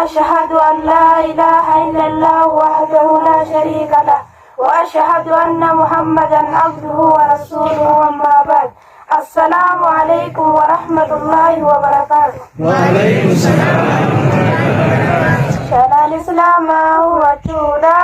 أشهد أن لا إله إلا الله وحده لا شريك له وأشهد أن محمدا عبده ورسوله أما بعد السلام عليكم ورحمة الله وبركاته. وعليكم السلام. شهادة الإسلام هو الجودة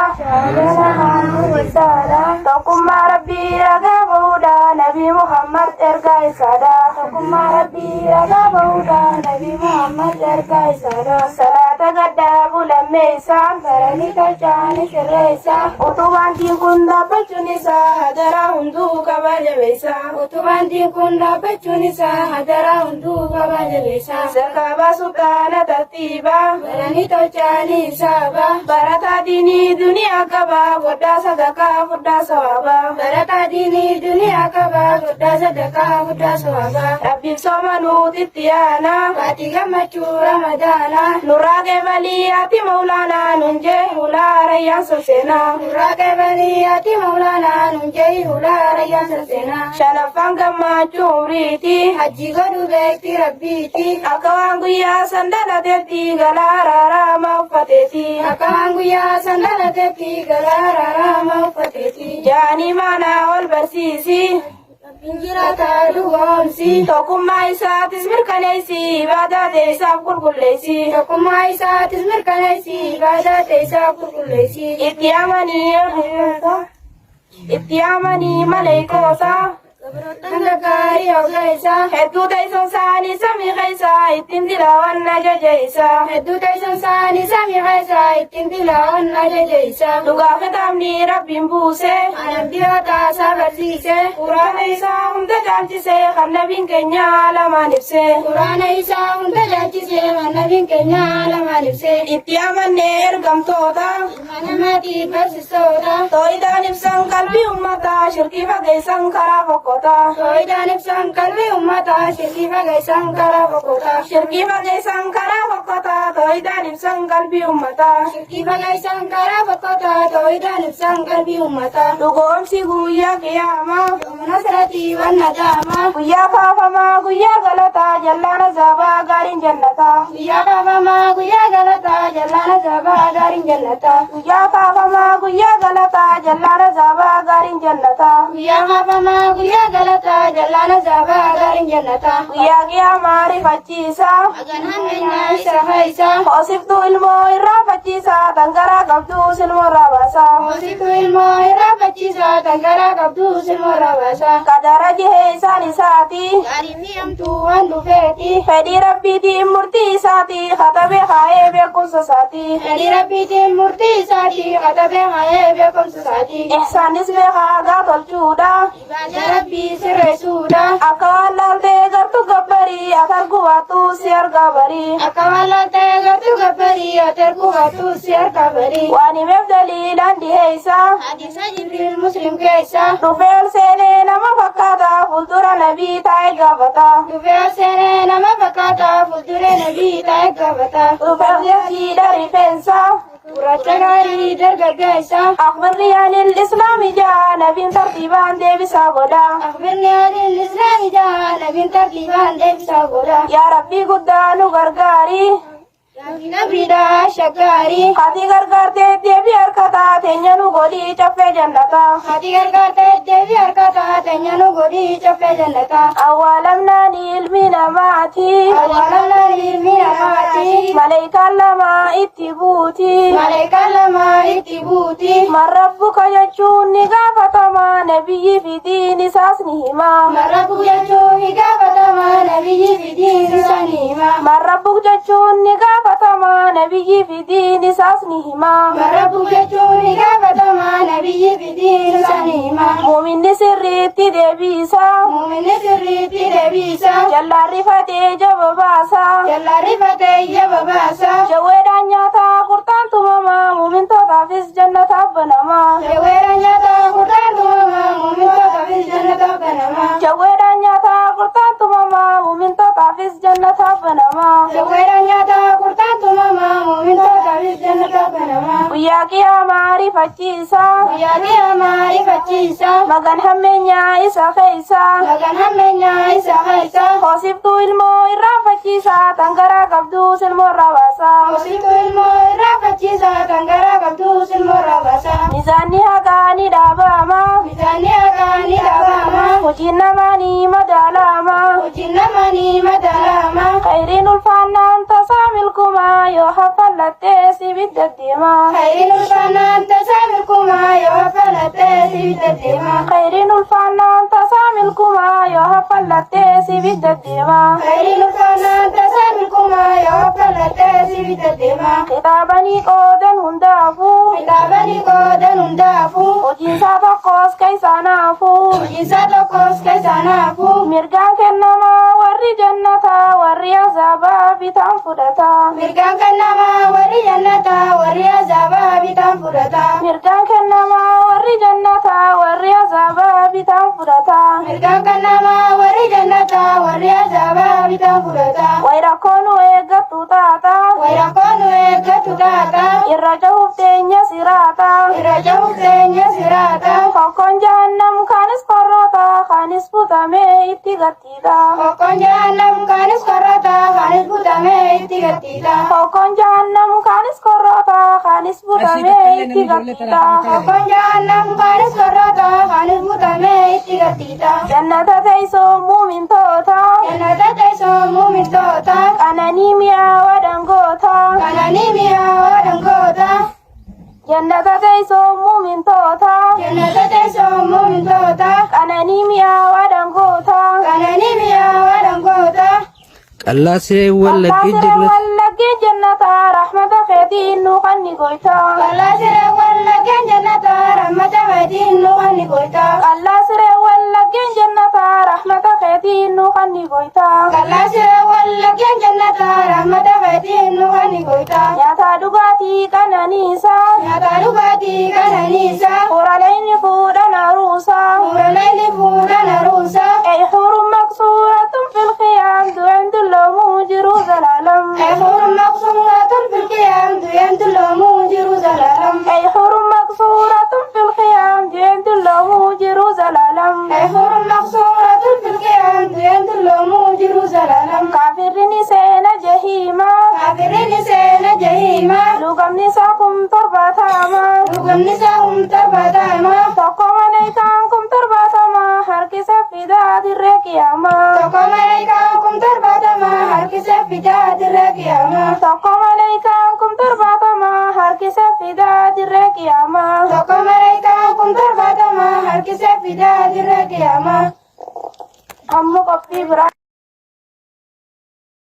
تقوم ربي رقابودا نبي محمد إرقاي سادا تقوم ربي رقابودا نبي محمد إرقاي سادا صلاة قدام لميسان فرني تجاني سريسا أتوبان دين كندا بچونيسا هدرا هندو كباجة بيسا أتوبان دين كندا بچونيسا هدرا هندو كباجة بيسا سرقابا سلطانة ترتيبا فرني تجاني سابا برتا ديني دنيا كبا ودا صدقا ودا صوابا برتا ديني دنيا كبا ودا صدقا ودا صوابا ربي صومنو تتيانا فاتيغا مچو رمضانا نورا بلياتي مولانا ننجي هلا ريان سسينا نورا بلياتي مولانا ننجي هلا ريان سسينا شنفان كما جوريتي حجي غدو بيكتي ربيتي أكوان قيا سندلتي غلارا موفتتي أكوان قيا سندلتي غلارا موفتتي جاني مانا والبرسيسي Injirata duwamsi Tokuma isatis mirkanaysi Baada teesaf kulkullaysi Tokuma isatis mirkanaysi Baada teesaf kulkullaysi Itti amanii maleekoota Hanga gaarii hoggeessa Hedduu teessoon saanii samii keessa Ittiin tilaawan ajajeessa Hedduu teessoon saanii samii keessa Ittiin tilaawan ajajeessa Dhugaa kitaabni rabbiin buuse Anabbiyoota isaa barsiise Quraana isaa hunda caalchise Kan nabiin keenya lamaan ibse Quraana isaa hunda caalchise Kan nabiin keenya lamaan ibse Itti amannee ergamtoota Ilma namaatiif barsiistoota Tooyidaan ibsan qalbii ummataa Shirkii fageessan karaa fokkoo Tooyidaan ibsan qalbii ummataa shirkii fageessan karaa fokkota Shirkii fageessan karaa fokkota Tooyidaan ibsan qalbii ummataa Shirkii fageessan karaa fokkota Tooyidaan ibsan qalbii ummataa Dhugoomsi guyyaa qiyaamaa Yoomana sirratti wanna daamaa Guyyaa kaafamaa guyyaa galataa Jallaana zabaa gaariin jannataa Guyyaa kaafamaa guyyaa galataa Jallaana zabaa gaariin jannataa Guyyaa kaafamaa guyyaa galataa Jallaana zabaa gaariin jannataa Guyyaa kaafamaa guyyaa galata jallana zaba garin jannata guyyaa qiyaamaa rifachiisa aganaan meenyaa isa keessa hoosiftuu ilmoo irraa fachiisa tangaraa qabduu silmoo irraa baasa hoosiftuu ilmoo irraa fachiisa tangaraa qabduu silmoo irraa baasa kadara jihee isaan isaati gaarii mi'amtuu waan dhufeeti fedhii rabbiitiin murtii isaati katabee kaa'ee beekumsa isaati fedhii rabbiitiin murtii isaati katabee kaa'ee beekumsa isaati ihsaanis beekaa gaa tolchuudha ibaada rabbii sirreessuudha akka waan laaltee gartu gabbarii ati argubaatu si argaa barii akka waan laaltee gartu gabbarii ati argubaatu si argaa barii waan himeef daliilaan dhiheessa hadiisa jibriil muslim keessa dhufee ol seenee nama fakkaata fuuldura nabii taa'ee gaafata dhufee ol seenee nama fakkaata fuuldura nabii taa'ee gaafata dhufee ol jechiidha rifeensa gurraacha gaarii dargaggeessa akhbirni anil islaami jaa nabiin tartiibaan deebisaa godha akhbirni anil islaami jaa nabiin tartiibaan deebisaa godha yaa rabbii guddaa nu gargaari Nabida shagari hati gargarte deebi harkata teenya nu godhi caffee jannata hati gargarte deebi harkata teenya nu godhi caffee jannata awwaalamnaan ilmi namaati malaayikaan lama itti buuti man rabbuka jechuun ni gaafatama nabiyyi fi diin isaas ni hima man rabbuk jechuun ni gaafatama nabiyyi fi diin isaas ni hima man rabbuk jechuun ni gaafatama nabiyyi fi diin isaas ni hima man rabbuk jechuun ni gaafatama nabiyyi fi diin isaas ni hima muuminni sirriitti deebisa jallaan rifatee jaba baasa jawweedhaan nyaataa qurxaan tumamaa muumintootaafis jannataaf banamaa jawweedhaan nyaataa qurxaan tumamaa muumintootaafis jannataaf banamaa jawweedhaan nyaataa qurxaan tumamaa muumintootaafis jannataaf banamaa jawweedhaan nyaataa qurxaan tumamaa muumintootaafis jannata banama. Guyyaa qiyaamaa rifachiisa. Guyyaa qiyaamaa rifachiisa. Magan hammeenyaa isa keessa. Magan hammeenyaa isa keessa. Hoosiftuu ilmoo irraanfachiisa. Tangaraa qabdu silmoo irraa baasa. Hoosiftuu ilmoo irraanfachiisa. Tangaraa qabdu silmoo irraa baasa. Mizaanni haqaa ni dhaabama. Mizaanni haqaa ni dhaabama. Hojiin namaa ni madaalama. Hojiin namaa ni madaalama. Khayriin ulfaannaan tasaa milkumaa yoo haffallattee sibidda deema. Khayriin ulfaannaan tasaa milkumaa yoo haffallattee sibidda deema. Khayriin ulfaannaan tasaa milkumaa yoo haffallattee sibidda deema. Khayriin ulfaannaan tasaa milkumaa yoo haffallattee sibidda deema. Kitaabanii qoodan hundaafuu. Kitaabanii qoodan hundaafuu. Hojiinsaa tokkos keessaa naafuu. Hojiinsaa tokkos keessaa naafuu. Mirgaan kennamaa warri jannataa warri azaabaa bitaan fudhataa. Mirgaan kennamaa warri jannataa warri azaabaa bitaan fudhataa. Mirgaan kennamaa warri jannataa warri azaabaa bitaan fudhataa. Mirgaan kennamaa warri jannataa warri azaabaa bitaan fudhataa. Wayrakkoon nu eeggattu taata. Wayrakkoon nu eeggattu taata. Irra jahuuf teenya siraata. Irra jahuuf teenya siraata. Kokkoon jahannam kaanis korroota kaanis butamee itti gattiidha. Kokkoon jahannam kaanis korroota kaanis butamee itti gattiidha. Kokkoon jahannam kaanis korroota kaanis butamee itti gattiidha. Kokkoon jahannam kaanis korroota kaanis butamee itti gattiidha. Jannata teessoo muumintoota. Jannata teessoo muumintoota. Qananii mi'aawaa dhangoota. Qananii mi'aawaa dhangoota. Jannata teessoo muumintoota. Jannata teessoo muumintoota. Qananii mi'aawaa dhangoota. Qananii mi'aawaa dhangoota. Qallaasee wallagee jannata rahmata keetiin nu kanni goyta. Qallaasee wallagee jannata rahmata keetiin nu kanni goyta. Qallaasee wallagee jannata rahmata keetiin nu kanni goyta. Qallaasee wallagee jannata rahmata keetiin nu kanni goyta. Nyaata dhugaatii qananiisa. Nyaata dhugaatii qananiisa. Furaleen fuudhan aruusa. Furaleen fuudhan aruusa. Xuruun maqsuuratun fil qiyaam du'aan dulloomu jiru zalaalam. Xuruun maqsuuratun fil qiyaam du'aan dulloomu jiru zalaalam. Xuruun maqsuuratun fil qiyaam du'aan dulloomu jiru zalaalam. Xuruun maqsuuratun fil qiyaam du'aan dulloomu jiru zalaalam. Kaafirri seena jahiima. Kaafirri seena jahiima. Lugamni isaa kum torbaatama. Lugamni isaa kum torbaatama. Tokko malaayikaan kum torbaatama harkisa fidaa dirree qiyaamaa. Tokko malaayikaan kum torbaatama harkisa fidaa dirree qiyaamaa. Tokko malaayikaan kum torbaatama harkisa fidaa dirree qiyaamaa. Tokko malaayikaan kum torbaatama harkisa fidaa dirree qiyaamaa. Amma qophii biraa.